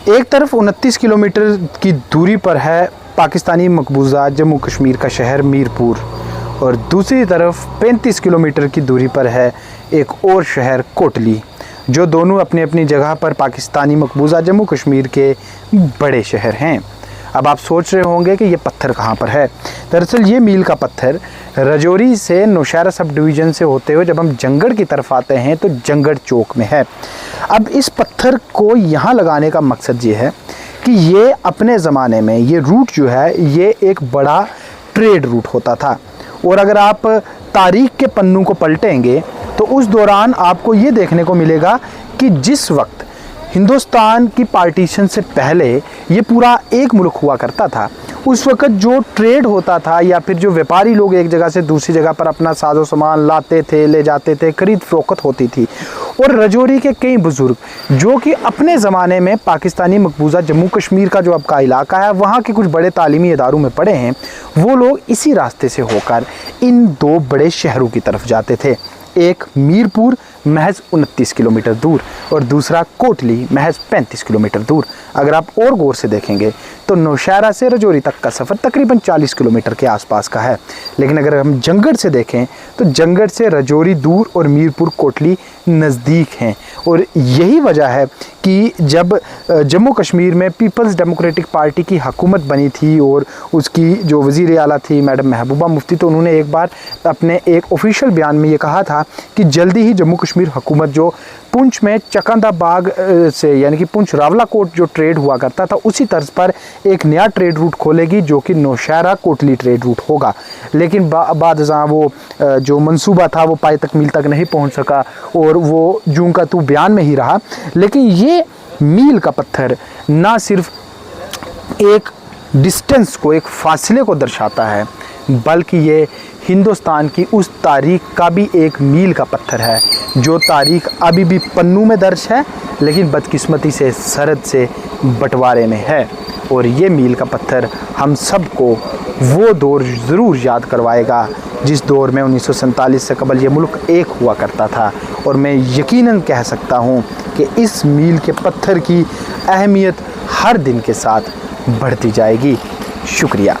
एक तरफ 29 किलोमीटर की दूरी पर है पाकिस्तानी मकबूजा जम्मू कश्मीर का शहर मीरपुर और दूसरी तरफ 35 किलोमीटर की दूरी पर है एक और शहर कोटली, जो दोनों अपनी अपनी जगह पर पाकिस्तानी मकबूजा जम्मू कश्मीर के बड़े शहर हैं। अब आप सोच रहे होंगे कि ये पत्थर कहाँ पर है। दरअसल ये मील का पत्थर राजौरी से नौशहरा सब डिवीज़न से होते हुए जब हम जंगड़ की तरफ आते हैं तो जंगड़ चौक में है। अब इस पत्थर को यहाँ लगाने का मकसद ये है कि ये अपने ज़माने में ये रूट जो है ये एक बड़ा ट्रेड रूट होता था और अगर आप तारीख़ के पन्नों को पलटेंगे तो उस दौरान आपको ये देखने को मिलेगा कि जिस वक्त हिंदुस्तान की पार्टीशन से पहले ये पूरा एक मुल्क हुआ करता था, उस वक्त जो ट्रेड होता था या फिर जो व्यापारी लोग एक जगह से दूसरी जगह पर अपना साजो सामान लाते थे, ले जाते थे, खरीद फरोख्त होती थी। और राजौरी के कई बुज़ुर्ग जो कि अपने ज़माने में पाकिस्तानी मकबूजा जम्मू कश्मीर का जो अब का इलाका है वहाँ के कुछ बड़े तालीमी इदारों में पढ़े हैं, वो लोग इसी रास्ते से होकर इन दो बड़े शहरों की तरफ जाते थे। एक मीरपुर महज 29 किलोमीटर दूर और दूसरा कोटली महज 35 किलोमीटर दूर। अगर आप और गौर से देखेंगे तो नौशहरा से राजौरी तक का सफ़र तकरीबन 40 किलोमीटर के आसपास का है, लेकिन अगर हम जंगड़ से देखें तो जंगड़ से राजौरी दूर और मीरपुर कोटली नज़दीक हैं। और यही वजह है कि जब जम्मू कश्मीर में पीपल्स डेमोक्रेटिक पार्टी की हुकूमत बनी थी और उसकी जो वज़ीर आला थी मैडम महबूबा मुफ्ती, तो उन्होंने एक बार अपने एक ऑफिशियल बयान में ये कहा था कि जल्दी ही जम्मू कश्मीर हुकूमत जो पुंछ में चकंदा बाग से यानी कि पुंछ रावलाकोट जो ट्रेड हुआ करता था उसी तर्ज पर एक नया ट्रेड रूट खोलेगी जो कि नौशहरा कोटली ट्रेड रूट होगा। लेकिन बाद वो जो मंसूबा था वो पाए तकमील तक नहीं पहुंच सका और वो जूं का तू बयान में ही रहा। लेकिन ये मील का पत्थर ना सिर्फ एक डिस्टेंस को, एक फासले को दर्शाता है, बल्कि ये हिंदुस्तान की उस तारीख़ का भी एक मील का पत्थर है जो तारीख़ अभी भी पन्नों में दर्ज है, लेकिन बदकिस्मती से सरहद से बंटवारे में है। और ये मील का पत्थर हम सबको वो दौर ज़रूर याद करवाएगा जिस दौर में 1947 से कबल ये मुल्क एक हुआ करता था। और मैं यकीनन कह सकता हूँ कि इस मील के पत्थर की अहमियत हर दिन के साथ बढ़ती जाएगी। शुक्रिया।